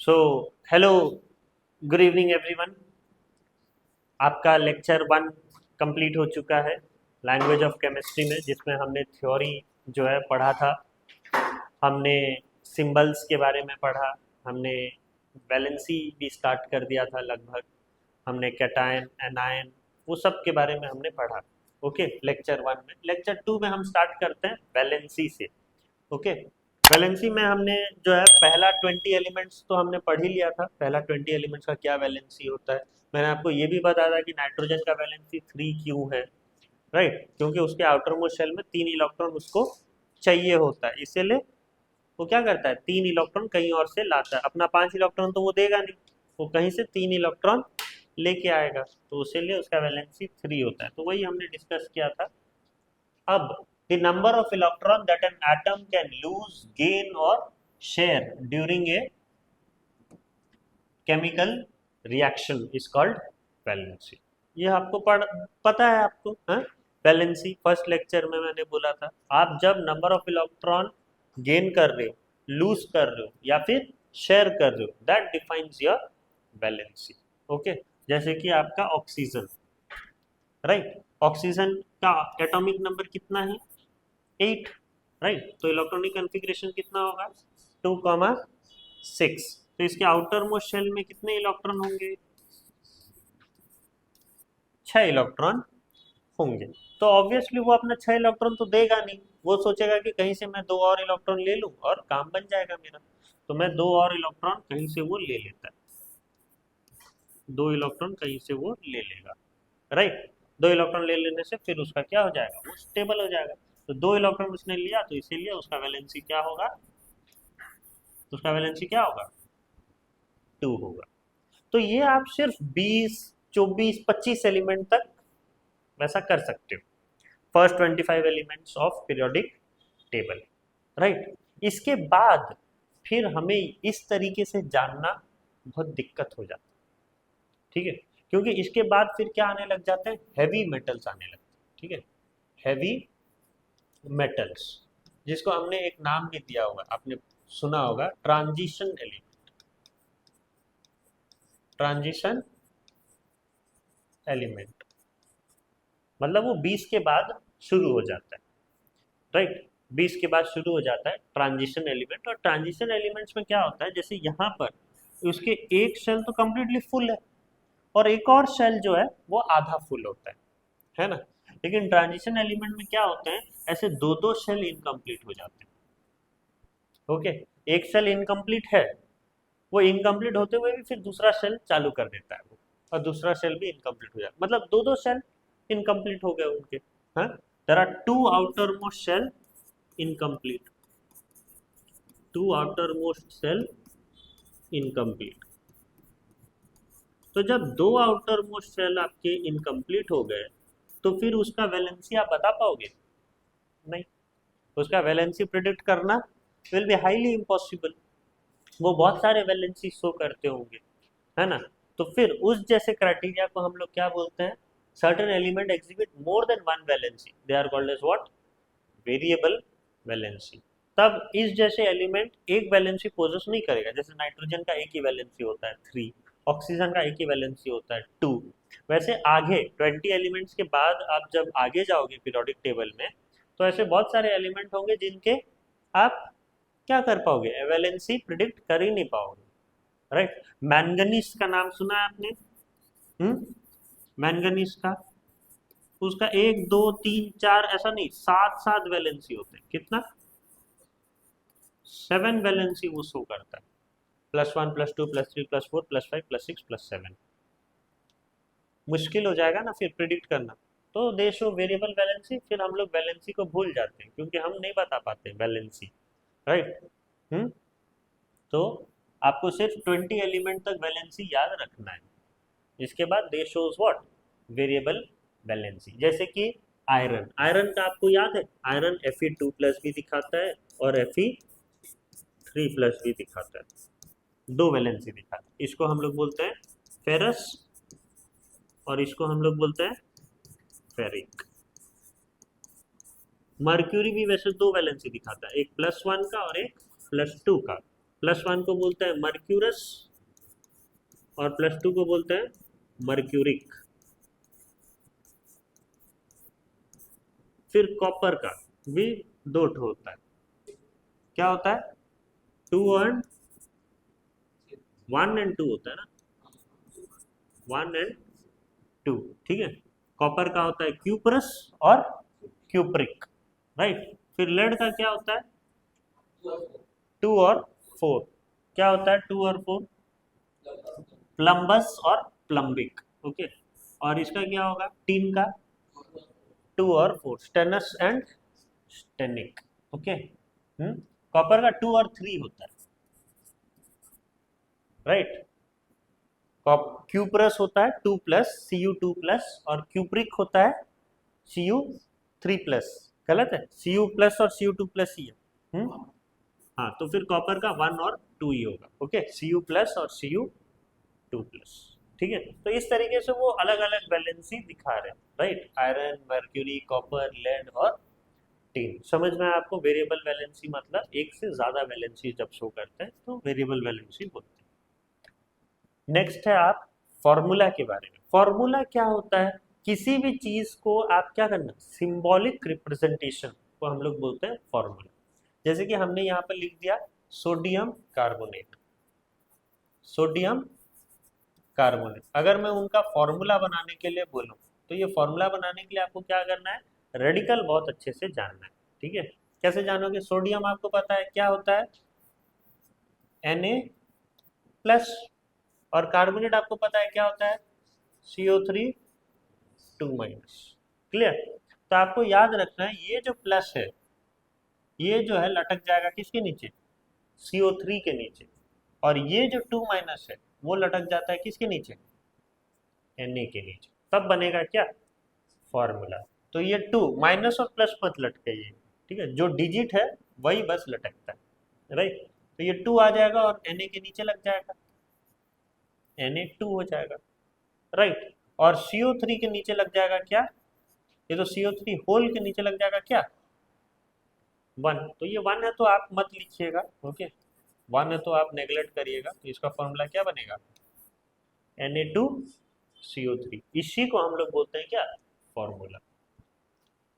So hello, good evening everyone. आपका lecture 1 complete हो चुका है लैंग्वेज ऑफ केमिस्ट्री में, जिसमें हमने थ्योरी जो है पढ़ा था। हमने सिंबल्स के बारे में पढ़ा, हमने वैलेंसी भी स्टार्ट कर दिया था लगभग, हमने कैटायन एनायन वो सब के बारे में हमने पढ़ा। ओके, लेक्चर 1 में। लेक्चर 2 में हम स्टार्ट करते हैं वैलेंसी से। ओके, वैलेंसी में हमने जो है पहला 20 एलिमेंट्स तो हमने पढ़ ही लिया था। पहला 20 एलिमेंट्स का क्या वैलेंसी होता है, मैंने आपको ये भी बताया था कि नाइट्रोजन का वैलेंसी 3 क्यों है। राइट, क्योंकि उसके आउटर मोस्ट शेल में 3 इलेक्ट्रॉन उसको चाहिए होता है, इसीलिए वो क्या करता है, 3 इलेक्ट्रॉन कहीं और से लाता है। अपना 5 इलेक्ट्रॉन तो वो देगा नहीं, वो कहीं से 3 इलेक्ट्रॉन लेके आएगा, तो उसीलिए उसका वैलेंसी 3 होता है। तो वही हमने डिस्कस किया था। अब the number of electron that an atom can lose, gain or share during a chemical reaction is called valency। ये आपको पता है आपको, हाँ? वैलेंसी फर्स्ट लेक्चर में मैंने बोला था, आप जब नंबर ऑफ इलेक्ट्रॉन गेन कर रहे हो, लूज कर रहे हो या फिर शेयर कर रहे हो, that defines your valency. Okay, जैसे कि आपका ऑक्सीजन, राइट, ऑक्सीजन का एटॉमिक नंबर कितना है, 8। राइट, तो इलेक्ट्रॉनिक कॉन्फ़िगरेशन कितना होगा, 2,6। तो इसके आउटर मोस्ट शेल में कितने इलेक्ट्रॉन होंगे, 6 इलेक्ट्रॉन होंगे। तो ऑब्वियसली वो अपना 6 इलेक्ट्रॉन तो देगा नहीं, वो सोचेगा कि कहीं से मैं 2 और इलेक्ट्रॉन ले लूं और काम बन जाएगा मेरा। तो मैं 2 और इलेक्ट्रॉन कहीं से वो ले लेता है, 2 इलेक्ट्रॉन कहीं से वो ले लेगा। राइट, 2 इलेक्ट्रॉन ले लेने से फिर उसका क्या हो जाएगा, वो स्टेबल हो जाएगा। तो 2 इलेक्ट्रॉन उसने लिया, तो इसीलिए उसका वैलेंसी क्या होगा, उसका वैलेंसी क्या होगा, 2 होगा। तो ये आप सिर्फ 20, 24, 25 एलिमेंट तक वैसा कर सकते हो, first 25 elements of periodic table. Right, इसके बाद फिर हमें इस तरीके से जानना बहुत दिक्कत हो जाती है। ठीक है, क्योंकि इसके बाद फिर क्या आने लग जाते हैं, हैवी मेटल्स आने लगते हैं। ठीक है, हैवी मेटल्स, जिसको हमने एक नाम भी दिया होगा, आपने सुना होगा, ट्रांजिशन एलिमेंट। ट्रांजिशन एलिमेंट मतलब वो 20 के बाद शुरू हो जाता है। राइट, 20 के बाद शुरू हो जाता है ट्रांजिशन एलिमेंट। और ट्रांजिशन एलिमेंट्स में क्या होता है, जैसे यहाँ पर उसके एक शेल तो कंप्लीटली फुल है और एक और शेल जो है वो आधा फुल होता है ना। लेकिन ट्रांजिशन एलिमेंट में क्या होते हैं, ऐसे दो दो शेल इनकम्प्लीट हो जाते हैं। ओके, एक शेल इनकम्प्लीट है, वो इनकम्प्लीट होते हुए भी फिर दूसरा शेल चालू कर देता है वो, और दूसरा शेल भी इनकम्प्लीट हो जाता है, मतलब दो दो शेल इनकम्प्लीट हो गए उनके। हाँ, there are two outermost shell incomplete, two outermost shell incomplete. तो जब दो आउटर मोस्ट शेल आपके इनकम्प्लीट हो गए, तो फिर उसका वैलेंसी आप बता पाओगे, नहीं। उसका वैलेंसी प्रिडिक्ट करना विल बी हाईली इम्पॉसिबल, वो बहुत सारे वैलेंसी शो करते होंगे, है ना। तो फिर उस जैसे क्राइटेरिया को हम लोग क्या बोलते हैं, certain element exhibit more than one valency, they are called as what, variable valency. तब इस जैसे एलिमेंट एक वैलेंसी पोजेस नहीं करेगा, जैसे नाइट्रोजन का एक ही वैलेंसी होता है 3, ऑक्सीजन का एक ही वैलेंसी होता है 2। वैसे आगे 20 एलिमेंट्स के बाद आप जब आगे जाओगे पीरियोडिक टेबल में, तो ऐसे बहुत सारे एलिमेंट होंगे जिनके आप क्या कर पाओगे, वैलेंसी प्रिडिक्ट कर ही नहीं पाओगे। राइट, मैंगनीज का नाम सुना है आपने, मैंगनीज का, उसका 1 2 3 4 ऐसा नहीं, 7 7 वैलेंसी होते हैं। कितना, 7 वैलेंसी वो शो करता है, +1 +2 +3 +4 +5 +6 +7। मुश्किल हो जाएगा ना फिर प्रिडिक्ट करना। तो दे शो वेरिएबल वैलेंसी, फिर हम लोग वैलेंसी को भूल जाते हैं क्योंकि हम नहीं बता पाते वैलेंसी। राइट, तो आपको सिर्फ 20 एलिमेंट तक वैलेंसी याद रखना है। इसके बाद दे शोज व्हाट, वेरिएबल वैलेंसी। जैसे कि आयरन, आयरन का आपको याद है, आयरन Fe2+ भी दिखाता है और Fe3+ भी दिखाता है, दो वैलेंसी दिखाता है। इसको हम लोग बोलते हैं फेरस और इसको हम लोग बोलते हैं फेरिक। मर्क्यूरी भी वैसे दो वैलेंसी दिखाता है, एक +1 का और एक +2 का। +1 को बोलते हैं मर्क्यूरस और +2 को बोलते हैं मर्क्यूरिक। फिर कॉपर का भी 2 ठो होता है। क्या होता है? 1 एंड 2 होता है ना, 1 एंड 2। ठीक है। कॉपर का होता है क्यूप्रस और क्यूप्रिक, राइट। फिर लेड का क्या होता है? 2 और 4। क्या होता है 2 और 4? प्लम्बस और प्लम्बिक। ओके। और इसका क्या होगा टीन का? 2 और 4, stannous and Stenik. Okay. Copper का 2 और 3 होता है, राइट। क्यूप्रस होता है 2+, Cu2+, और क्यूप्रिक होता है Cu3+। गलत है, Cu+ और Cu2+ ही है। हाँ, तो फिर कॉपर का 1 और 2 ही होगा। ओके, Cu+ और Cu2+। ठीक है। तो इस तरीके से वो अलग अलग वैलेंसी दिखा रहे हैं, right. Iron, mercury, copper, lead और टीन। समझ में आया आपको? वेरिएबल वैलेंसी मतलब एक से ज्यादा वैलेंसी जब शो करते हैं तो वेरिएबल वैलेंसी बोलते हैं। नेक्स्ट है आप फॉर्मूला के बारे में। फॉर्मूला क्या होता है? किसी भी चीज को आप क्या करना, सिंबॉलिक रिप्रेजेंटेशन को हम लोग बोलते हैं फॉर्मूला। जैसे कि हमने यहाँ पर लिख दिया सोडियम कार्बोनेट, सोडियम कार्बोनेट। अगर मैं उनका फॉर्मूला बनाने के लिए बोलूँ तो ये फॉर्मूला बनाने के लिए आपको क्या करना है? रेडिकल बहुत अच्छे से जानना है। ठीक है। कैसे जानोगे? सोडियम आपको पता है क्या होता है, Na+, और कार्बोनेट आपको पता है क्या होता है, CO3 2-। क्लियर? तो आपको याद रखना है ये जो प्लस है ये जो है लटक जाएगा किसके नीचे, CO3 के नीचे, और ये जो 2- है वो लटक जाता है किसके नीचे, Na के नीचे। तब बनेगा क्या, फॉर्मूला। तो ये 2 माइनस और प्लस मत लटकाइए, ठीक है। जो डिजिट है वही बस लटकता है, राइट। तो ये 2 आ जाएगा और Na के नीचे लग जाएगा, Na2 हो जाएगा, राइट। और CO3 के नीचे लग जाएगा क्या, ये तो CO3 होल के नीचे लग जाएगा क्या, 1। तो ये 1 है तो आप मत लिखिएगा, ओके। 1 है तो आप नेगलेक्ट करिएगा। तो इसका फॉर्मूला क्या बनेगा, Na2CO3। इसी को हम लोग बोलते हैं क्या, formula,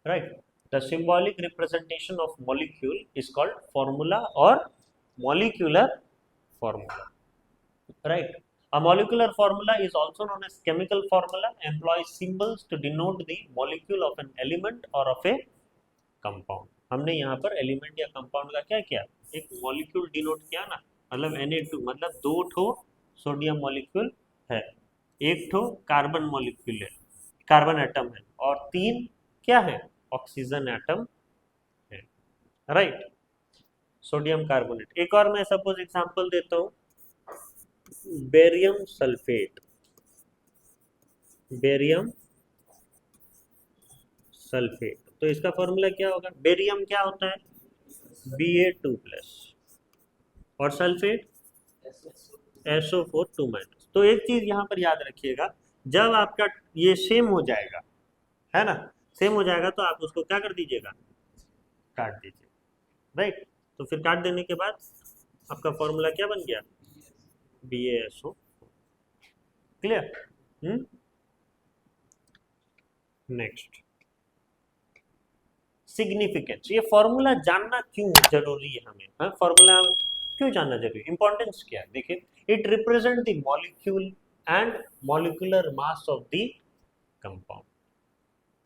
right. The symbolic representation of molecule is called formula और molecular formula, right. A molecular formula is also known as chemical formula, employs symbols to denote the molecule of an element or of a compound। हमने यहाँ पर element या compound का क्या किया, एक molecule denote किया ना। मतलब Na2 मतलब 2 ठो सोडियम मॉलिक्यूल है, 1 ठो कार्बन मॉलिक्यूल है, कार्बन एटम है, और 3 क्या है, ऑक्सीजन एटम है, राइट। Sodium carbonate. एक और मैं सपोज एग्जांपल देता हूँ, बेरियम सल्फेट, बेरियम सल्फेट। तो इसका फॉर्मूला क्या होगा, बेरियम क्या होता है, Ba2+, और सल्फेट SO4 2-। तो एक चीज यहाँ पर याद रखिएगा, जब आपका ये सेम हो जाएगा, है ना, सेम हो जाएगा तो आप उसको क्या कर दीजिएगा, काट दीजिए, राइट। तो फिर काट देने के बाद आपका फॉर्मूला क्या बन गया, BaSO। क्लियर? Next, significance. ये फॉर्मूला जानना क्यों जरूरी है हमें, हाँ, फॉर्मूला क्यों जानना जरूरी, इंपॉर्टेंस क्या है, देखिए। It represent the molecule and molecular mass of the compound.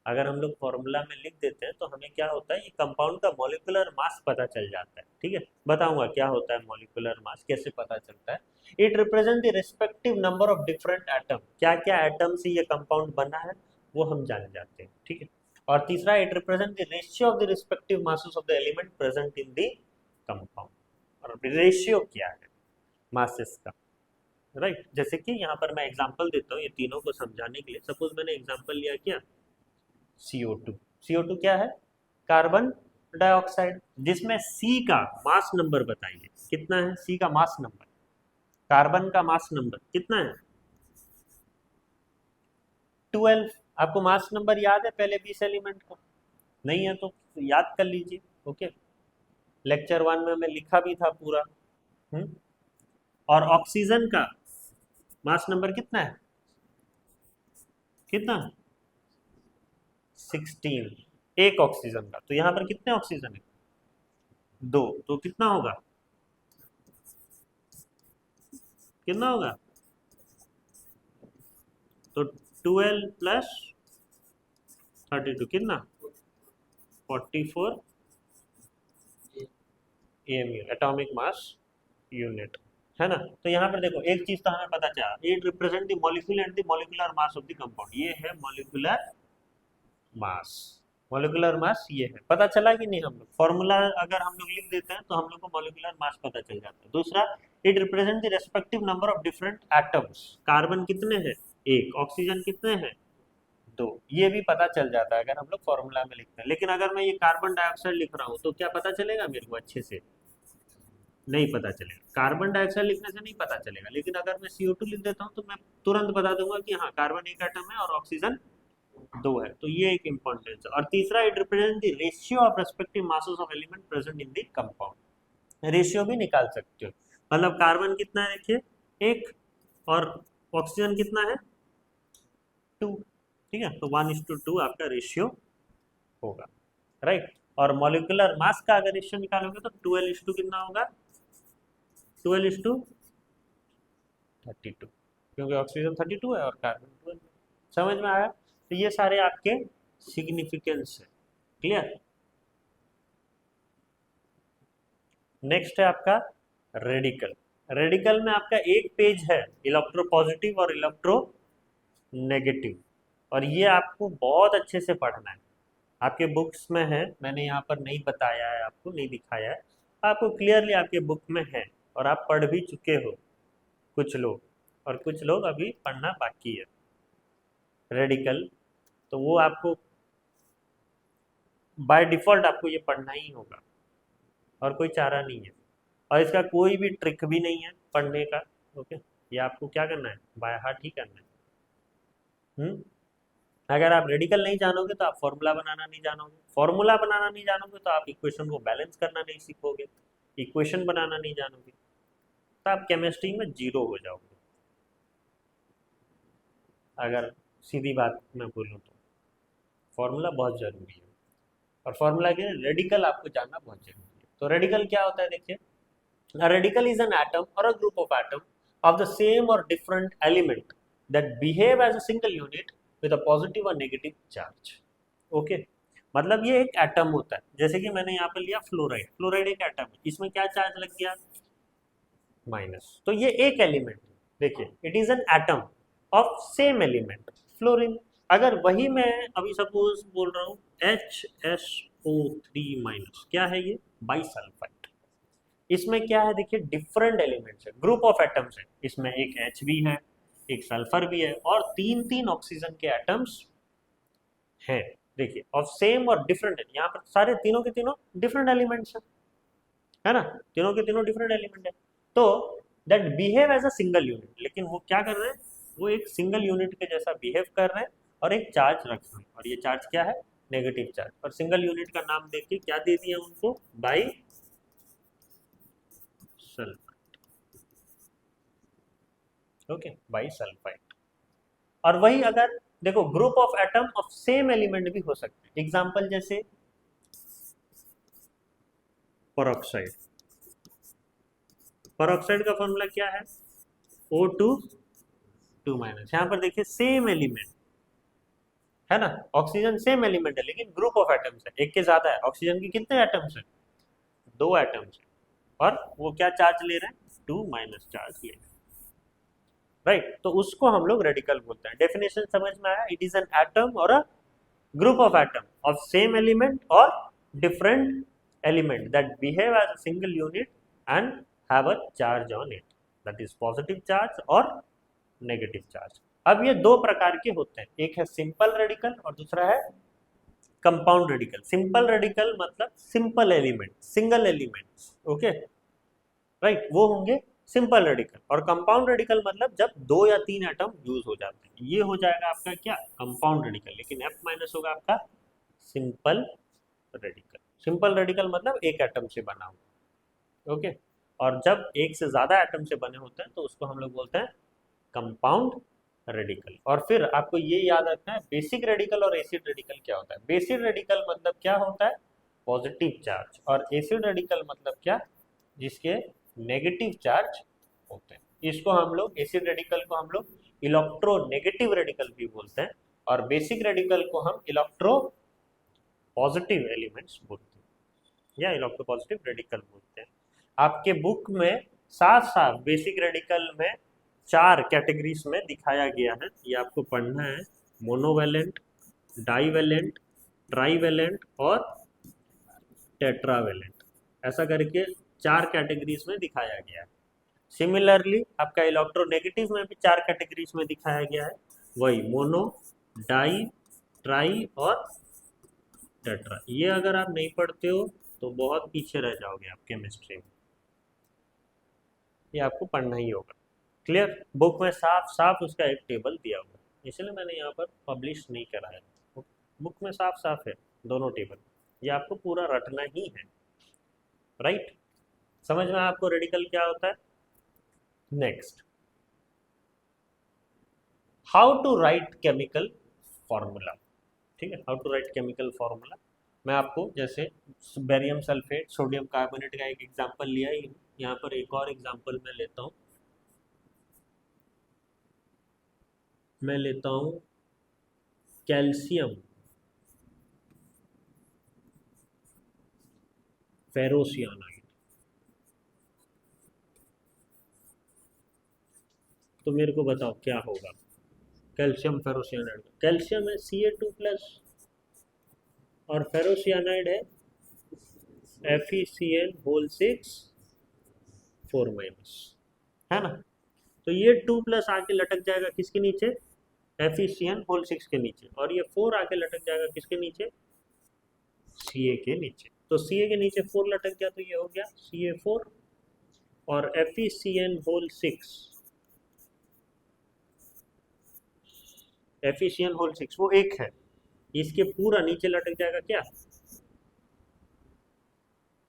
अगर हम लोग फॉर्मूला में लिख देते हैं तो हमें क्या होता है, ये कंपाउंड का मॉलिक्यूलर मास पता चल जाता है। ठीक है, बताऊंगा क्या होता है मॉलिक्यूलर मास, कैसे पता चलता है। It represent the respective number of different atom, क्या क्या एटम से ये कंपाउंड बना है वो हम जान जाते हैं। ठीक है। और तीसरा, it represent the ratio of the respective masses of the element present in the compound. और रेशियो क्या है मासेस का, राइट। जैसे कि यहाँ पर मैं एग्जांपल देता हूँ ये तीनों को समझाने के लिए। सपोज मैंने एग्जांपल लिया क्या, CO2। CO2 क्या है, कार्बन डाइऑक्साइड, जिसमें C का मास नंबर बताइए कितना है, C का मास नंबर, कार्बन का मास नंबर कितना है, 12। आपको मास नंबर याद है पहले 20 एलिमेंट का, नहीं है तो याद कर लीजिए, ओके। लेक्चर 1 में मैं लिखा भी था पूरा, हम्म? और ऑक्सीजन का मास नंबर कितना है, कितना, 16, एक ऑक्सीजन का। तो यहाँ पर कितने ऑक्सीजन है, दो, तो कितना होगा, कितना होगा, तो 12 प्लस 32 कितना, 44 एमयू, एटॉमिक मास यूनिट, है ना। तो यहाँ पर देखो एक चीज तो हमें पता चला, it represent the molecule and the molecular mass of the compound, ये है मॉलिक्यूलर मास। मॉलिक्यूलर मास ये है, पता चला कि नहीं, हम लोग फॉर्मूला अगर हम लोग लिख देते हैं तो हम लोग को मॉलिक्यूलर मास पता चल जाता है। दूसरा, it represent the respective number of different atoms, carbon कितने हैं, एक, ऑक्सीजन कितने हैं, दो, ये भी पता चल जाता है अगर हम लोग फॉर्मूला में लिखते हैं। लेकिन अगर मैं ये कार्बन डाइऑक्साइड लिख रहा हूँ तो क्या पता चलेगा मेरे को, अच्छे से नहीं पता चलेगा, कार्बन डाइऑक्साइड लिखने से नहीं पता चलेगा। लेकिन अगर मैं CO2 लिख देता हूँ तो मैं तुरंत बता दूंगा कि हाँ कार्बन एक एटम है और ऑक्सीजन दो है। तो ये एक इंपॉर्टेंस है। और तीसरा, it represent the ratio of respective masses of element present in the compound, ratio भी निकाल सकते हो। मतलब कार्बन कितना है देखिए, एक, और ऑक्सीजन कितना है, टू, ठीक है, तो 1:2 आपका रेशियो होगा, राइट। और मॉलिक्यूलर मास का अगर रेशियो निकालोगे तो 12:2 कितना होगा, 12:32, क्योंकि ऑक्सीजन 32 है और कार्बन 12। समझ में आया। तो ये सारे आपके सिग्निफिकेंस है, क्लियर। नेक्स्ट है आपका रेडिकल। रेडिकल में आपका एक पेज है इलेक्ट्रो पॉजिटिव और इलेक्ट्रो नेगेटिव, और ये आपको बहुत अच्छे से पढ़ना है। आपके बुक्स में है, मैंने यहाँ पर नहीं बताया है, आपको नहीं दिखाया है, आपको क्लियरली आपके बुक में है और आप पढ़ भी चुके हो कुछ लोग, और कुछ लोग अभी पढ़ना बाकी है रेडिकल। तो वो आपको बाय डिफॉल्ट आपको ये पढ़ना ही होगा और कोई चारा नहीं है, और इसका कोई भी ट्रिक भी नहीं है पढ़ने का। ओके, ये आपको क्या करना है, बाय हार्ट ही करना है। अगर आप रेडिकल नहीं जानोगे तो आप फॉर्मूला बनाना नहीं जानोगे, फॉर्मूला बनाना नहीं जानोगे तो आप इक्वेशन को बैलेंस करना नहीं सीखोगे, इक्वेशन बनाना नहीं जानोगे तो आप केमिस्ट्री में जीरो हो जाओगे। अगर सीधी बात मैं बोलूँ तो फॉर्मूला बहुत जरूरी है, और फॉर्मूला के रेडिकल आपको जानना बहुत जरूरी है। तो रेडिकल क्या होता है देखिए, a radical is an atom or a group of atoms of the same or different element that behave as a single unit with a positive or negative charge. Okay, मतलब ये एक एटम होता है, जैसे कि मैंने यहाँ पर लिया फ्लोराइड, फ्लोराइड एक एटम है, इसमें क्या चार्ज लग गया, माइनस, तो ये एक एलिमेंट है। देखिए, it is an atom of same element, fluorine. अगर वही मैं अभी सपोज बोल रहा हूँ HSO3 माइनस, क्या है ये, बाइसल्फाइड। इसमें क्या है देखिए, डिफरेंट एलिमेंट्स है, ग्रुप ऑफ एटम्स है, इसमें एक H भी है, एक सल्फर भी है, और तीन तीन ऑक्सीजन के एटम्स हैं। देखिए, ऑफ सेम और डिफरेंट, यहाँ पर सारे तीनों के तीनों डिफरेंट एलिमेंट्स है ना, तीनों के तीनों डिफरेंट एलिमेंट है। तो that behave as a single unit, लेकिन वो क्या कर रहे हैं, वो एक सिंगल यूनिट के जैसा बिहेव कर रहे हैं और एक चार्ज रख रहे हैं, और ये चार्ज क्या है, नेगेटिव चार्ज। और सिंगल यूनिट का नाम देखिए क्या दे दिया उनको, by sulphide. Okay, by sulphide. और वही अगर देखो, group of atom of same element भी हो सकते हैं, एग्जांपल जैसे पेरोक्साइड। पेरोक्साइड का फॉर्मूला क्या है, O2 माइनस। यहाँ पर देखिए सेम एलिमेंट है ना, ऑक्सीजन सेम एलिमेंट है लेकिन ग्रुप ऑफ एटम्स है, एक के ज्यादा है। ऑक्सीजन के कितने एटम्स है, दो एटम्स है, और वो क्या चार्ज ले रहे हैं, 2 माइनस चार्ज ले रहे हैं, राइट। तो उसको हम लोग रेडिकल बोलते हैं। डेफिनेशन समझ में आया, इट इज एन एटम और अ group of atom of same element or different element that behave as a single unit and have a charge on it, that is positive charge or negative charge। अब ये दो प्रकार के होते हैं, एक है सिंपल रेडिकल और दूसरा है कंपाउंड रेडिकल। सिंपल रेडिकल मतलब simple element, single elements, okay, right, वो होंगे सिंपल रेडिकल। और कंपाउंड रेडिकल मतलब जब दो या तीन एटम यूज हो जाते हैं, ये हो जाएगा आपका क्या, कंपाउंड रेडिकल। लेकिन F माइनस होगा आपका सिंपल रेडिकल। सिंपल रेडिकल मतलब एक एटम से बना हुआ, ओके। और जब एक से ज़्यादा एटम से बने होते हैं तो उसको हम लोग बोलते हैं कंपाउंड रेडिकल। और फिर आपको ये याद रखना है बेसिक रेडिकल और एसिड रेडिकल क्या होता है। बेसिक रेडिकल मतलब क्या होता है, पॉजिटिव चार्ज, और एसिड रेडिकल मतलब क्या, जिसके नेगेटिव चार्ज होते हैं। इसको हम लोग, एसिड रेडिकल को हम लोग इलेक्ट्रोनेगेटिव रेडिकल भी बोलते हैं, और बेसिक रेडिकल को हम इलेक्ट्रो पॉजिटिव एलिमेंट्स बोलते हैं या इलेक्ट्रो पॉजिटिव रेडिकल बोलते हैं। आपके बुक में साफ साफ बेसिक रेडिकल में 4 कैटेगरीज में दिखाया गया है, ये आपको पढ़ना है। मोनोवेलेंट, डाईवेलेंट, ट्राईवेलेंट और टेट्रावेलेंट, ऐसा करके 4 कैटेगरीज में दिखाया गया है। सिमिलरली आपका इलेक्ट्रोनेगेटिव में भी 4 कैटेगरीज में दिखाया गया है, वही मोनो, डाई, ट्राई और टेट्रा। ये अगर आप नहीं पढ़ते हो तो बहुत पीछे रह जाओगे आप केमिस्ट्री में, ये आपको पढ़ना ही होगा। क्लियर, बुक में साफ साफ उसका एक टेबल दिया हुआ है, इसलिए मैंने यहाँ पर पब्लिश नहीं करा है। बुक में साफ साफ है दोनों टेबल, ये आपको पूरा रटना ही है। राइट, समझ में आपको रेडिकल क्या होता है। Next, how to write chemical formula. ठीक है, how to write chemical formula. मैं आपको जैसे बेरियम सल्फेट, सोडियम कार्बोनेट का एक एग्जांपल लिया ही, यहाँ पर एक और एग्जांपल मैं लेता हूँ। मैं लेता हूँ कैल्शियम फेरोसियानाइड। तो मेरे को बताओ क्या होगा कैल्शियम फेरोसियानाइड। कैल्शियम है Ca2+ और फेरोसियानाइड है FeCl6 4-, है ना। तो ये 2+ आके लटक जाएगा किसके नीचे, FeCl6 के नीचे, और ये 4 आके लटक जाएगा किसके नीचे, Ca के नीचे। तो Ca के नीचे 4 लटक गया तो ये हो गया Ca4, और FeCl6 वो एक है, इसके पूरा नीचे लटक जाएगा क्या,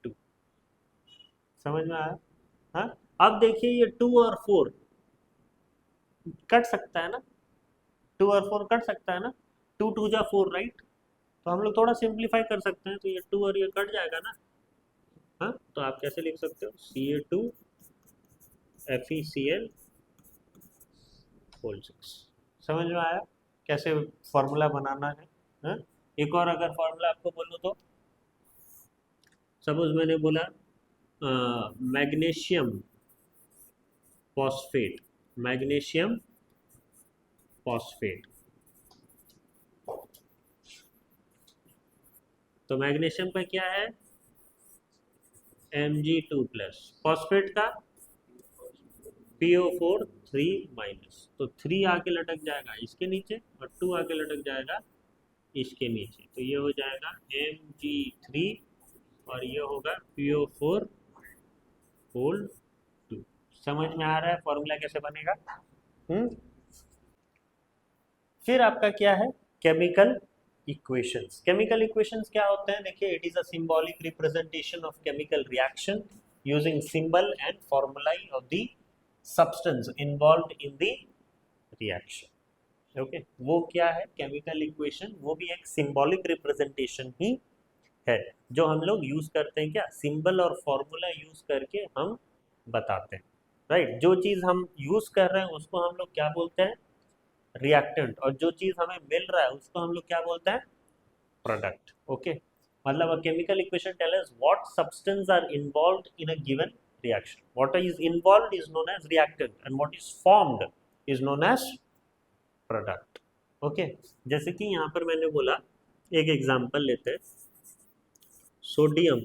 2। समझ में आया। हाँ, अब देखिए ये 2 और 4 कट सकता है ना, 2 और 4 कट सकता है ना, 2 2 जा 4, राइट। तो हम लोग थोड़ा सिंप्लीफाई कर सकते हैं, तो ये 2 और ये कट जाएगा ना। हाँ, तो आप कैसे लिख सकते हो, Ca2 FeCl6। समझ में आया कैसे फॉर्मूला बनाना है। हाँ? एक और अगर फॉर्मूला आपको बोलूँ तो, सपोज मैंने बोला मैग्नीशियम फॉस्फेट, मैग्नीशियम फॉस्फेट। तो मैग्नीशियम का क्या है Mg2+, फॉस्फेट का PO4 3-, तो 3 आके लटक जाएगा इसके नीचे और 2 आके लटक जाएगा इसके नीचे, तो ये हो जाएगा Mg3 और ये होगा PO4 होल 2। समझ में आ रहा है फॉर्मूला कैसे बनेगा। फिर आपका क्या है, केमिकल इक्वेशंस। केमिकल इक्वेशंस क्या होते हैं, देखिए, it is a symbolic representation of chemical reaction using symbol and formulae of the substance involved in the reaction. Okay, वो क्या है केमिकल इक्वेशन, वो भी एक सिंबॉलिक रिप्रेजेंटेशन ही है, जो हम लोग यूज करते हैं क्या, सिंबल और फॉर्मूला यूज करके हम बताते हैं। राइट, जो चीज हम यूज कर रहे हैं उसको हम लोग क्या बोलते हैं, रिएक्टेंट, और जो चीज हमें मिल रहा है उसको हम लोग क्या बोलते हैं, प्रोडक्ट। ओके, मतलब a chemical equation tell us what substance are involved in a given reaction, what is involved is known as reactant and what is formed is known as product। Okay, जैसे कि यहाँ पर मैंने बोला, एक example लेते हैं, sodium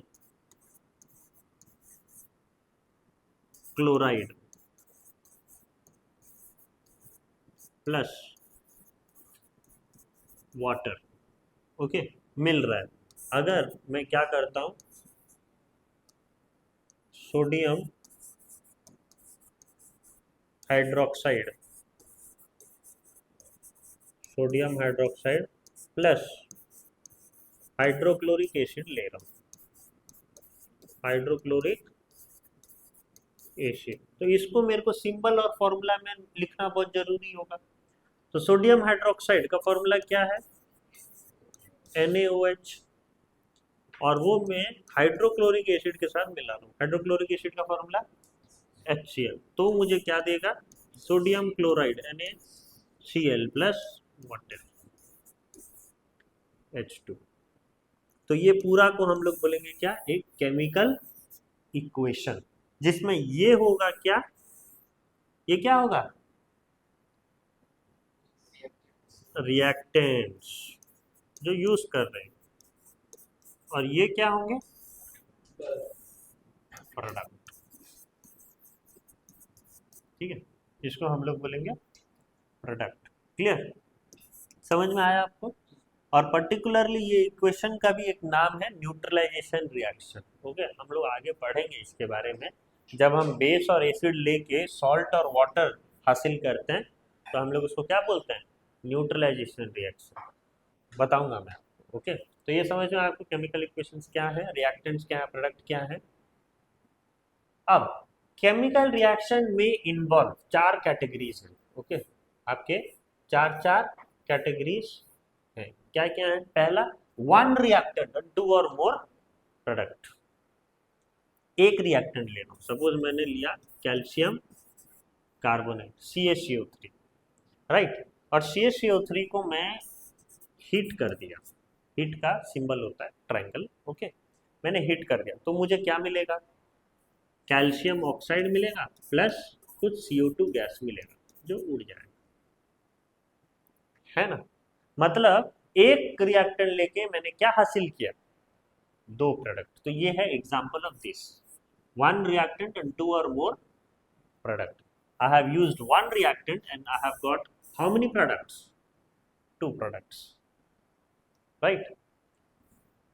chloride plus water, okay, मिल रहा है। अगर मैं क्या करता हूँ, sodium hydroxide, sodium hydroxide plus hydrochloric acid ले रहा हूँ, हाइड्रोक्लोरिक एशिड। तो इसको मेरे को सिंबल और फॉर्मूला में लिखना बहुत जरूरी होगा। तो सोडियम हाइड्रोक्साइड का फॉर्मूला क्या है? NaOH। और वो मैं हाइड्रोक्लोरिक एसिड के साथ मिला रहा हूँ। हाइड्रोक्लोरिक एसिड का फॉर्मूला HCl। तो मुझे क्या देगा? Sodium chloride NaCl plus water H2। तो ये पूरा को हम लोग बोलेंगे क्या? एक केमिकल इक्वेशन, जिसमें ये होगा क्या? ये क्या होगा? रिएक्टेंट्स जो यूज कर रहे हैं। और ये क्या होंगे? प्रोडक्ट। ठीक है, इसको हम लोग बोलेंगे प्रोडक्ट। क्लियर? समझ में आया आपको? और पर्टिकुलरली ये इक्वेशन का भी एक नाम है न्यूट्रलाइजेशन रिएक्शन। ओके, हम लोग आगे पढ़ेंगे इसके बारे में। जब हम बेस और एसिड लेके सॉल्ट और वाटर हासिल करते हैं तो हम लोग उसको क्या बोलते हैं? Neutralisation reaction. बताऊंगा मैं। ओके, तो ये समझ में आपको केमिकल इक्वेशंस क्या है, रिएक्टेंट्स क्या है, प्रोडक्ट क्या है। अब केमिकल रिएक्शन में इन्वॉल्व 4 कैटेगरीज हैं। ओके, आपके चार चार कैटेगरीज हैं। क्या क्या है? पहला, वन रिएक्टेंट टू और मोर प्रोडक्ट। एक रिएक्टेंट ले लो, सपोज मैंने लिया कैल्शियम कार्बोनेट CaCO3, राइट। और CaCO3 को मैं हीट कर दिया। हीट का सिंबल होता है ट्रायंगल। ओके, मैंने हीट कर दिया तो मुझे क्या मिलेगा? कैल्शियम ऑक्साइड मिलेगा प्लस कुछ CO2 गैस मिलेगा जो उड़ जाएगा, है ना। मतलब एक रिएक्टेंट लेके मैंने क्या हासिल किया? 2 प्रोडक्ट। तो ये है example of this, one reactant and 2 और more product. I have used one reactant and I have got how many products? 2 products, right.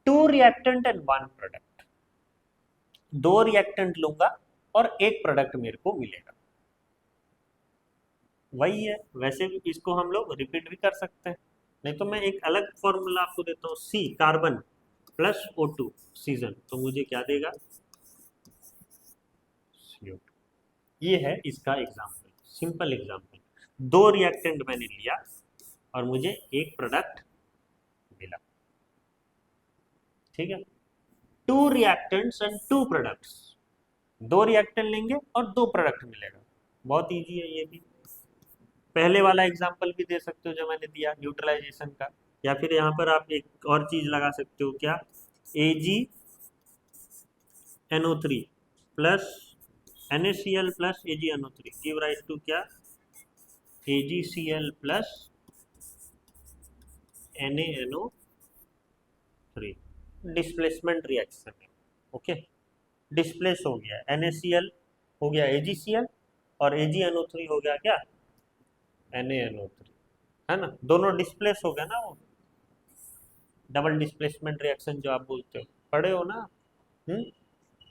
2 reactant and 1 product. 2 reactant लूंगा और एक प्रोडक्ट मेरे को मिलेगा। वही है, वैसे भी इसको हम लोग रिपीट भी कर सकते हैं। नहीं तो मैं एक अलग फॉर्मूला आपको देता हूँ, C carbon plus O2 oxygen, तो मुझे क्या देगा? CO2। ये है इसका एग्जाम्पल, सिंपल एग्जाम्पल। 2 रिएक्टेंट मैंने लिया और मुझे एक प्रोडक्ट मिला। ठीक है, 2 रिएक्टेंट्स एंड 2 प्रोडक्ट्स। 2 रिएक्टेंट लेंगे और 2 प्रोडक्ट मिलेगा। बहुत इजी है ये भी। पहले वाला एग्जाम्पल भी दे सकते हो जो मैंने दिया न्यूट्रलाइजेशन का, या फिर यहाँ पर आप एक और चीज लगा सकते हो, क्या? AgNO3 plus NaCl plus AgNO3 give rise to क्या? AgCl plus NaNO3। Displacement reaction है। ओके, डिस्प्लेस हो गया NaCl, हो गया AgCl, और AgNO3 हो गया क्या? NaNO3, है ना। दोनों डिस्प्लेस हो गया ना, वो डबल डिस्प्लेसमेंट रिएक्शन जो आप बोलते हो, पढ़े हो ना। हम्म,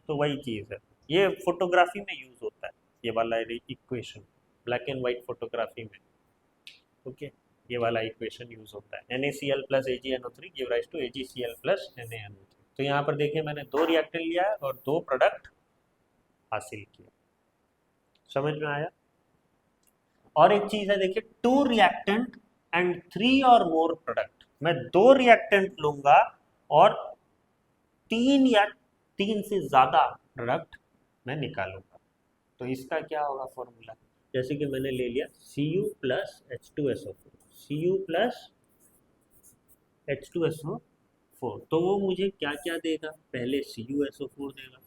तो वही चीज़ है। ये फोटोग्राफी में यूज होता है, ये वाला equation, black and white photography में। ओके, ये वाला इक्वेशन यूज होता है। NaCl plus AgNO3 give rise to AgCl plus NaNO3। तो यहाँ पर देखिए मैंने 2 रिएक्टेंट लिया है और 2 प्रोडक्ट हासिल किया। समझ में आया? और एक चीज है, देखिए 2 रिएक्टेंट एंड 3 और मोर प्रोडक्ट। मैं 2 रिएक्टेंट लूंगा और 3 या 3 से ज्यादा प्रोडक्ट मैं निकालूंगा। तो इसका क्या होगा फॉर्मूला? जैसे कि मैंने ले लिया Cu plus H2SO4, Cu plus H2SO4, तो वो मुझे क्या क्या देगा? पहले CuSO4 देगा,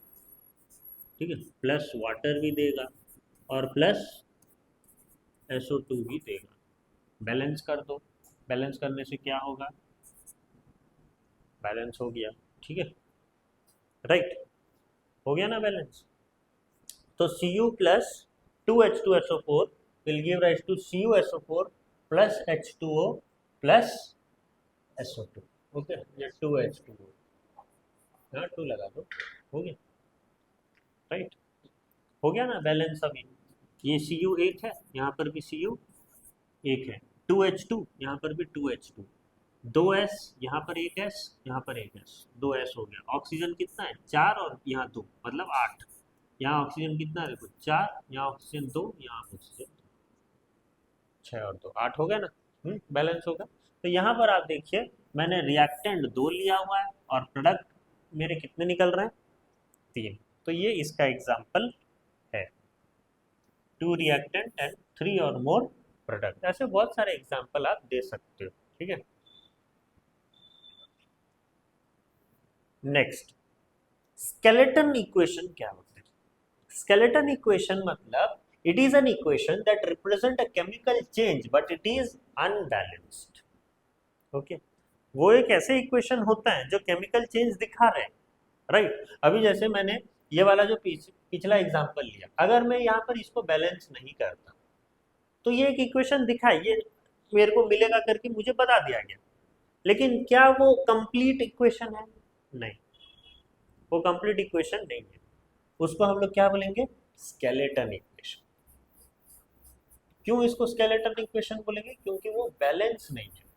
ठीक है, प्लस वाटर भी देगा और प्लस SO2 भी देगा। बैलेंस कर दो, बैलेंस करने से क्या होगा? बैलेंस हो गया, ठीक है, राइट, हो गया ना बैलेंस। तो Cu plus 2H2SO4 will give rise to CuSO4 plus H2O plus SO2। Okay, ये 2H2O, यहाँ 2 लगा दो, हो गया, राइट, हो गया ना बैलेंस। अभी ये Cu एक है, यहाँ पर भी Cu एक है, 2H2 यहाँ पर भी 2H2, 2S यहाँ पर एक S, यहाँ पर एक S, 2S हो गया। ऑक्सीजन कितना है? 4 और यहाँ 2, मतलब 8। यहाँ ऑक्सीजन कितना देखो 4, यहाँ ऑक्सीजन 2, यहाँ ऑक्सीजन 6 और 2 8 हो गया ना। बैलेंस होगा। तो यहाँ पर आप देखिए मैंने रिएक्टेंट 2 लिया हुआ है और प्रोडक्ट मेरे कितने निकल रहे हैं 3। तो ये इसका एग्जाम्पल है, 2 रिएक्टेंट एंड 3 और मोर प्रोडक्ट। ऐसे बहुत सारे एग्जाम्पल आप दे सकते हो। ठीक है, नेक्स्ट स्केलेटन इक्वेशन क्या होता है? स्केलेटन इक्वेशन मतलब it is an equation that represent a chemical change but it is unbalanced. Okay, वो एक ऐसे इक्वेशन होता है जो केमिकल चेंज दिखा रहे हैं, राइट। अभी जैसे मैंने ये वाला जो पिछला एग्जांपल लिया, अगर मैं यहाँ पर इसको बैलेंस नहीं करता तो ये एक इक्वेशन दिखाई, ये मेरे को मिलेगा करके मुझे बता दिया गया, लेकिन क्या वो कंप्लीट इक्वेशन है? नहीं, वो कंप्लीट इक्वेशन नहीं है। उसको हम लोग क्या बोलेंगे? Skeleton equation. क्यों इसको स्केलेटन इक्वेशन बोलेंगे? क्योंकि वो बैलेंस नहीं है।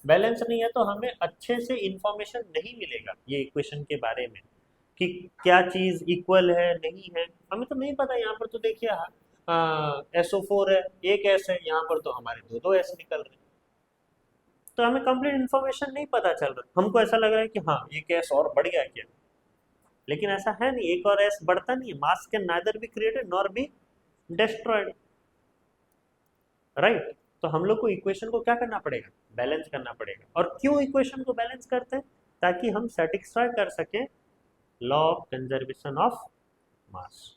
बैलेंस नहीं है तो हमें अच्छे से इंफॉर्मेशन नहीं मिलेगा ये इक्वेशन के बारे में कि क्या चीज इक्वल है नहीं है, हमें तो नहीं पता। यहाँ पर तो देखिए SO4 है, एक एस है, यहाँ पर तो हमारे दो दो एस निकल रहे हैं, तो हमें कंप्लीट इन्फॉर्मेशन नहीं पता चल रहा। हमको ऐसा लग रहा है कि हाँ एक एस और बढ़ गया क्या, लेकिन ऐसा है नहीं, एक और एस बढ़ता नहीं है। मास can neither be created nor be destroyed, right. तो हम लोग को इक्वेशन को क्या करना पड़ेगा? बैलेंस करना पड़ेगा। और क्यों इक्वेशन को बैलेंस करते हैं? ताकि हम सेटिस्फाई कर सके law of conservation of mass.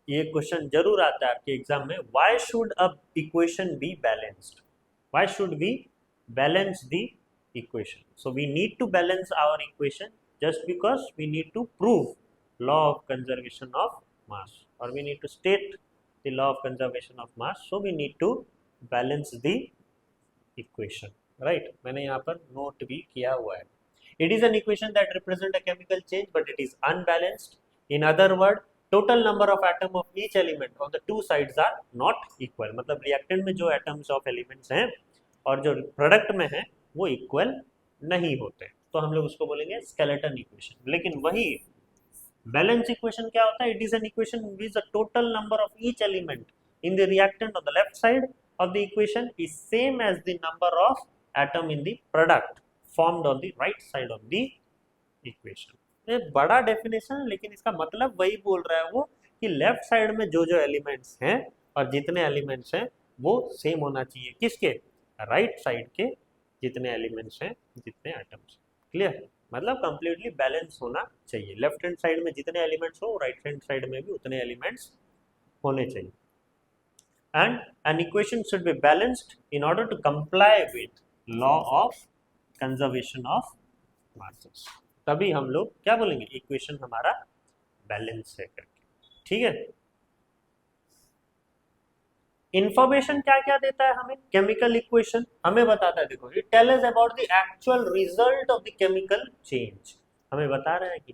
ये क्वेश्चन जरूर आता है आपके एग्जाम में, why should a equation be balanced? Why should we balance the equation? So we need to balance our equation just because we need to prove law of conservation of mass, or we need to state the law of conservation of mass, so we need to balance the equation, right? मैंने यहाँ पर note भी किया हुआ है। It is an equation that represent a chemical change but it is unbalanced. In other word, total number of atom of each element on the two sides are not equal. मतलब reactant में जो atoms of elements हैं और जो product में हैं वो equal नहीं होते, तो हम लोग उसको बोलेंगे स्केलेटन इक्वेशन। लेकिन वही बैलेंस इक्वेशन क्या होता है? It is an equation which the total number of each element in the reactant on the left side of the equation is same as the number of atom in the product formed on the right side of the equation. ये बड़ा definition है, लेकिन इसका मतलब वही बोल रहा है वो कि लेफ्ट साइड में जो जो एलिमेंट्स हैं और जितने एलिमेंट्स हैं वो सेम होना चाहिए किसके? राइट साइड के जितने एलिमेंट्स हैं, जितने एटम्स। क्लियर? मतलब कंप्लीटली बैलेंस होना चाहिए। लेफ्ट हैंड साइड में जितने एलिमेंट्स हो राइट हैंड साइड में भी उतने एलिमेंट्स होने चाहिए। And an equation should be balanced in order to comply with law of conservation of masses. तभी हम लोग क्या बोलेंगे? इक्वेशन हमारा बैलेंस है करके। ठीक है, इंफॉर्मेशन क्या क्या देता है हमें? केमिकल इक्वेशन हमें बताता है, देखो it tell us about the actual result of the chemical change. हमें बता रहा है कि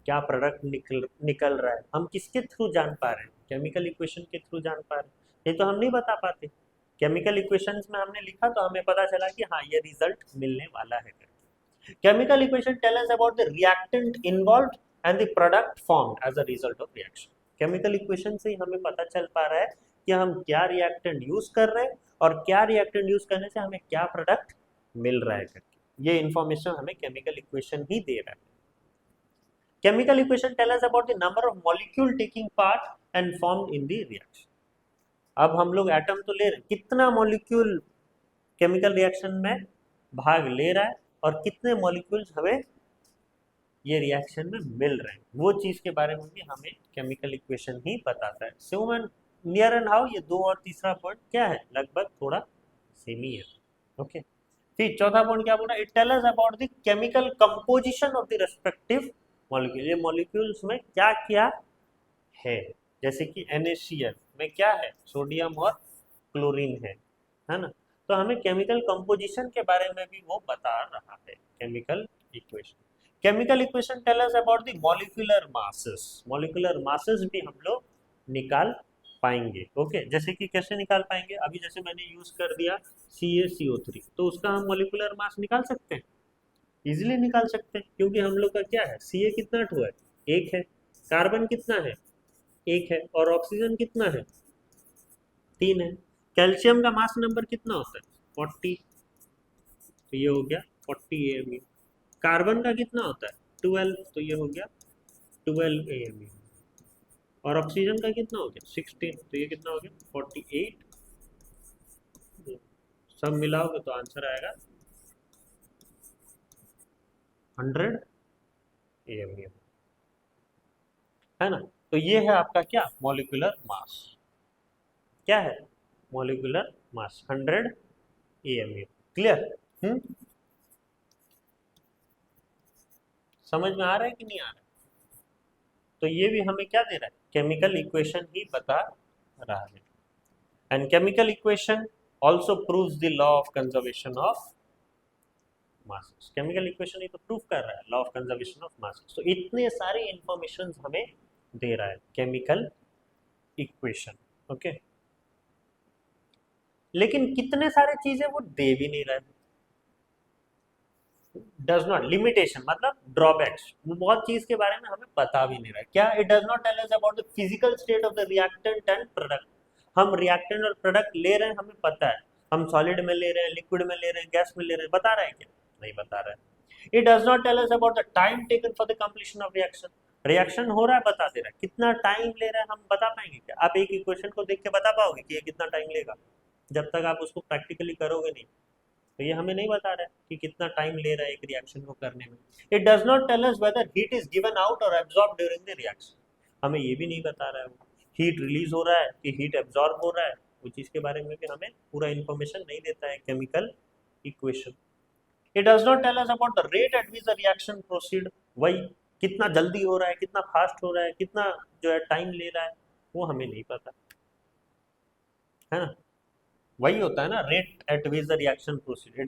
क्या प्रोडक्ट निकल रहा है। हम किसके थ्रू जान पा रहे हैं? केमिकल इक्वेशन के थ्रू जान पा रहे हैं। ये तो हम नहीं बता पाते। केमिकल इक्वेशंस में हमने लिखा तो हमें पता चला कि हाँ ये रिजल्ट मिलने वाला है करके। Chemical equation tell us about the reactant involved and the product formed as a result of reaction. Chemical equation से ही हमें पता चल पा रहा है कि हम क्या रिएक्टेंट यूज कर रहे हैं और क्या रिएक्टेंट यूज करने से हमें क्या प्रोडक्ट मिल रहा है करके। ये इंफॉर्मेशन हमें केमिकल इक्वेशन ही दे रहा है। Chemical equation tell us about the number of molecule taking part and formed in the reaction. अब हम लोग एटम तो ले रहे हैं, कितना मॉलिक्यूल केमिकल रिएक्शन में भाग ले रहा है और कितने मॉलिक्यूल्स हमें ये रिएक्शन में मिल रहे हैं, वो चीज के बारे में भी हमें केमिकल इक्वेशन ही बताता है। सो नियर एंड हाउ, ये दो और तीसरा पॉइंट क्या है? लगभग थोड़ा सेम ही है। ओके, फिर चौथा पॉइंट क्या बोला? It tell us about the chemical composition of the respective molecule. ये मॉलिक्यूल्स में क्या क्या है, जैसे कि NaCl में क्या है? सोडियम और क्लोरीन है ना। तो हमें केमिकल कंपोजिशन के बारे में भी वो बता रहा है chemical equation. Chemical equation tell us about the molecular masses. Molecular masses भी हम लोग निकाल पाएंगे। ओके, जैसे कि कैसे निकाल पाएंगे? अभी जैसे मैंने यूज कर दिया CaCO3, तो उसका हम मॉलिक्यूलर मास निकाल सकते हैं, इजीली निकाल सकते हैं, क्योंकि हम लोग का क्या है? Ca कितना ठो है? एक है, कार्बन कितना है, 1 है, और ऑक्सीजन कितना है, 3 है। कैल्शियम का मास नंबर कितना होता है, 40, तो ये हो गया 40 AMU। कार्बन का कितना होता है, 12, तो ये हो गया 12 AMU। और ऑक्सीजन का कितना हो गया, 16, तो ये कितना हो गया, 48। सब मिलाओगे तो आंसर आएगा 100 AMU, है ना। तो ये है आपका क्या, मॉलिक्यूलर मास। क्या है, मॉलिक्यूलर मास 100 AMU। क्लियर। समझ में आ रहा है कि नहीं आ रहा है। तो ये भी हमें क्या दे रहा है, केमिकल इक्वेशन ही बता रहा है। And chemical equation also proves the law of conservation of masses. Chemical equation ही तो प्रूव कर रहा है law of conservation of masses. तो इतने सारे इंफॉर्मेशन हमें दे रहा है केमिकल इक्वेशन। ओके, लेकिन कितने सारे चीजें वो दे भी नहीं रहा है। डज नॉट, लिमिटेशन मतलब ड्रॉबैक्स, वो बहुत चीज के बारे में हमें बता भी नहीं रहा है। क्या, it does not tell us about the physical state of the reactant and product. हम रिएक्टेंट और प्रोडक्ट ले रहे हैं, हमें पता है, हम सॉलिड में ले रहे हैं, लिक्विड में ले रहे हैं, गैस में ले रहे हैं, बता रहा है क्या, नहीं बता रहा है। It does not tell us about the time taken for the completion of reaction. Reaction हो रहा है, बता दे रहा है, कितना टाइम ले रहा है हम बता पाएंगे क्या। आप एक इक्वेशन को देख के बता पाओगे कि ये कितना टाइम लेगा, जब तक आप उसको प्रैक्टिकली करोगे नहीं। तो ये हमें नहीं बता रहा है कि कितना टाइम ले रहा है एक रिएक्शन को करने में। It does not tell us whether heat is given out और एब्जॉर्ब ड्यूरिंग द रिएक्शन। हमें ये भी नहीं बता रहा है वो हीट रिलीज हो रहा है कि हीट एब्जॉर्ब हो रहा है, वो चीज़ के बारे में भी हमें पूरा इन्फॉर्मेशन नहीं देता है chemical equation. It does not tell us about the rate at which the reaction proceed. वही कितना जल्दी हो रहा है, कितना फास्ट हो रहा है, कितना जो है टाइम ले रहा है, वो हमें नहीं पता, है ना। वही होता है ना, rate at which the reaction proceed. It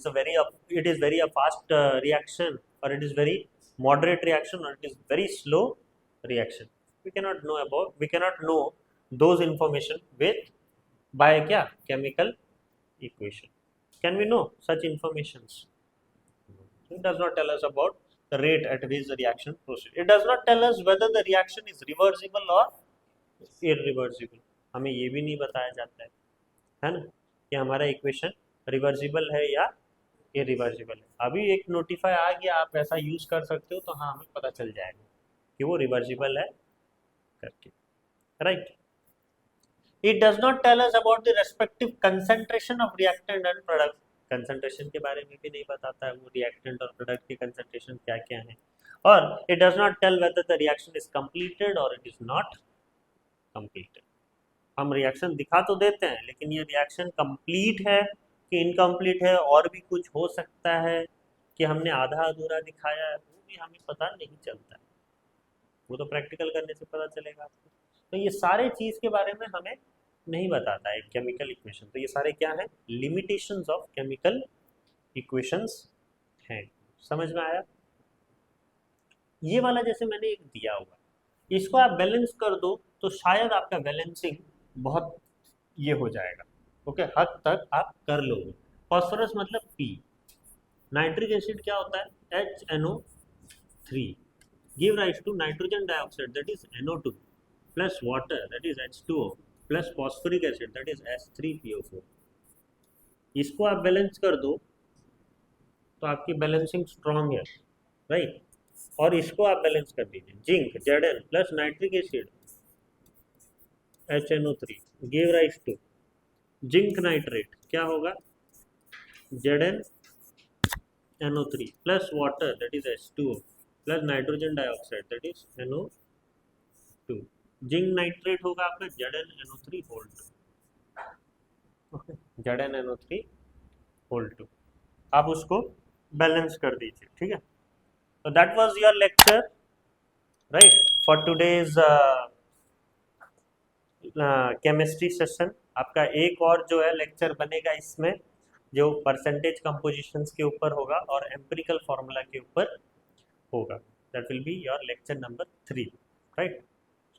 is very fast reaction, और it is very moderate reaction, और it is very slow reaction. We cannot know those information with by क्या, chemical equation. Can we know such informations? It does not tell us about the rate at which the reaction proceeds. It does not tell us whether the reaction is reversible or irreversible. हमें ये भी नहीं बताया जाता है ना, कि हमारा इक्वेशन रिवर्सिबल है या इरिवर्सिबल है। अभी एक नोटिफाई आ गया, आप ऐसा यूज कर सकते हो, तो हाँ हमें पता चल जाएगा कि वो रिवर्सिबल है करके, right. It does not tell us about the respective concentration of reactant and product. Concentration के बारे में भी नहीं बताता है वो, रिएक्टेंट और प्रोडक्ट के कंसंट्रेशन क्या क्या है। और it does not tell whether the reaction is completed और इट इज नॉट कंप्लीटेड। हम रिएक्शन दिखा तो देते हैं, लेकिन ये रिएक्शन कंप्लीट है कि इनकम्प्लीट है, और भी कुछ हो सकता है कि हमने आधा अधूरा दिखाया है, वो भी हमें पता नहीं चलता है। वो तो प्रैक्टिकल करने से पता चलेगा आपको। तो ये सारे चीज़ के बारे में हमें नहीं बताता है केमिकल इक्वेशन। तो ये सारे क्या है, लिमिटेशंस ऑफ केमिकल इक्वेशंस हैं। समझ में आया। ये वाला जैसे मैंने एक दिया हुआ, इसको आप बैलेंस कर दो तो शायद आपका बैलेंसिंग बहुत ये हो जाएगा। ओके, हद तक आप कर लोगे। फॉस्फोरस मतलब पी, नाइट्रिक एसिड क्या होता है, HNO3, give rise to nitrogen dioxide that is NO2 plus water that is H2O plus phosphoric acid that is H3PO4। इसको आप बैलेंस कर दो तो आपकी बैलेंसिंग स्ट्रॉन्ग है, राइट। और इसको आप बैलेंस कर दीजिए, zinc Zn plus nitric acid HNO3 give rise to zinc nitrate, क्या होगा, ZnNO3 plus water that is H2O plus nitrogen dioxide that is NO2। Zinc nitrate होगा आपका ZnNO3 whole 2। Okay, ZnNO3 whole 2, आप उसको balance कर दीजिए, ठीक है। तो that was your lecture, right, for today's chemistry session. आपका एक और जो है लेक्चर बनेगा इसमें, जो परसेंटेज कंपोजिशंस के ऊपर होगा और एम्पिरिकल फार्मूला के ऊपर होगा। That will be your lecture number 3, right.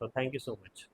So thank you so much.